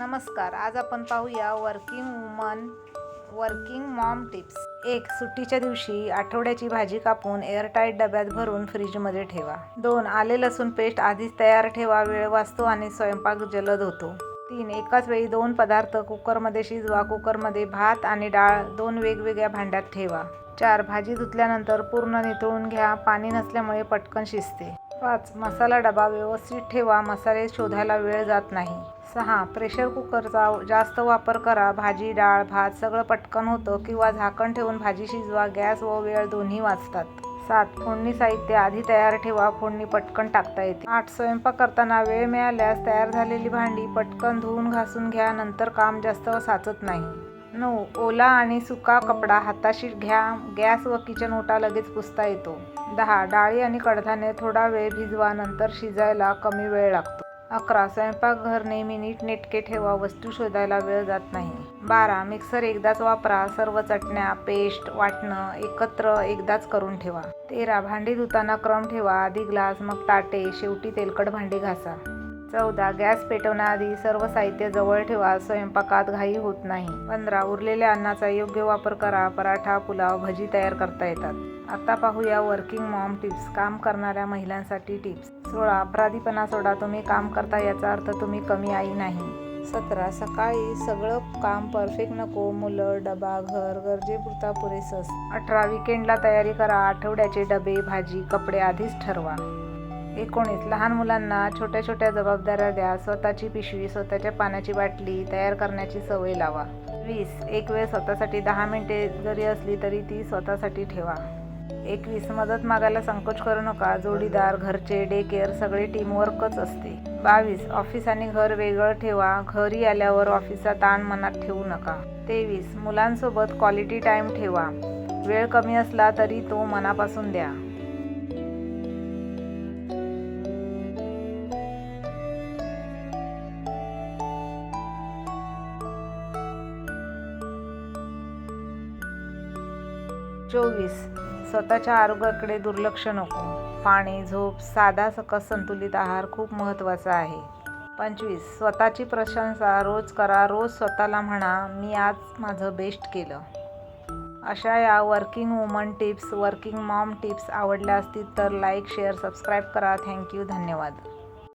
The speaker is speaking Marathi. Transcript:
नमस्कार. आज आपण पाहूया वर्किंग मॉम टिप्स. 1. सुट्टीच्या दिवशी आठवड्याची भाजी कापून एअरटाईट डब्यात भरून फ्रीजमध्ये ठेवा. 2. आले लसूण पेस्ट आधीच तयार ठेवा, वेळ वाचतो आणि स्वयंपाक जलद होतो. 3. एकाच वेळी 2 पदार्थ कुकरमध्ये शिजवा. कुकरमध्ये भात आणि डाळ 2 वेगवेगळ्या भांड्यात ठेवा. 4. भाजी धुतल्यानंतर पूर्ण निथळून घ्या, पाणी नसल्यामुळे पटकन शिजते. 5. मसाला डबा व्यवस्थित ठेवा, मसाले शोधायला वेळ जात नाही. 6. प्रेशर कुकरचा जास्त वापर करा, भाजी डाळ भात सगळं पटकन होतं. किंवा झाकण ठेवून भाजी शिजवा, गॅस व वेळ दोन्ही वाचतात. 7. फोडणी साहित्य आधी तयार ठेवा, फोडणी पटकन टाकता येते. 8. स्वयंपाक करताना वेळ मिळाल्यास तयार झालेली भांडी पटकन धुवून घासून घ्या, नंतर काम जास्त साचत नाही. 9. ओला आणि सुका कपडा हाताशी घ्या, गॅस व किचन ओटा लगेच पुसता येतो. 10. डाळी आणि कडधान्ये थोडा वेळ भिजवा, नंतर शिजायला कमी वेळ लागतो. 11. स्वयंपाकघर नेहमी नीटनेटके ठेवा, वस्तू शोधायला वेळ जात नाही. 12. मिक्सर एकदाच वापरा, सर्व चटण्या पेस्ट वाटणं एकत्र एकदाच करून ठेवा. 13. भांडी धुताना क्रम ठेवा, आधी ग्लास मग ताटे, शेवटी तेलकट भांडी घासा. 14. गॅस पेटवण्याआधी सर्व साहित्य जवळ ठेवा, स्वयंपाकात घाई होत नाही. 15. उरलेल्या अन्नाचा योग्य वापर करा, पराठा पुलाव भजी तयार करता येतात. आता पाहूया वर्किंग मॉम टिप्स. काम करणाऱ्या महिलांसाठी टिप्स. 16. अपराधीपणा सोडा, तुम्ही काम करता याचा अर्थ तुम्ही कमी आई नाही. 17. सकाळी सगळं काम परफेक्ट नको, मुलं डबा घर गरजेपुरता पुरेसं. 18. विकेंडला तयारी करा, आठवड्याचे डबे भाजी कपडे आधीच ठरवा. 19. लहान मुलांना छोट्या छोट्या जबाबदाऱ्या द्या, स्वतःची पिशवी स्वतःच्या पाण्याची बाटली तयार करण्याची सवय लावा. 20. एक वेळ स्वतःसाठी 10 मिनिटे जरी असली तरी ती स्वतःसाठी ठेवा. 21. मदत मागायला संकोच करू नका, जोडीदार घरचे डे केअर सगळे टीमवर्कच असते. 22. ऑफिस आणि घर वेगळं ठेवा, घरी आल्यावर ऑफिसचा ताण मनात ठेवू नका. 23. मुलांसोबत क्वालिटी टाईम ठेवा, वेळ कमी असला तरी तो मनापासून द्या. 24. स्वतःच्या आरोग्याकडे दुर्लक्ष नको, पाणी झोप साधा सकस संतुलित आहार खूप महत्त्वाचा आहे. 25. स्वतःची प्रशंसा रोज करा, रोज स्वतःला म्हणा मी आज माझं बेस्ट केलं. अशा या working woman tips working Maugham tips आवडल्या असतील तर लाईक शेअर सबस्क्राईब करा. थँक्यू. धन्यवाद.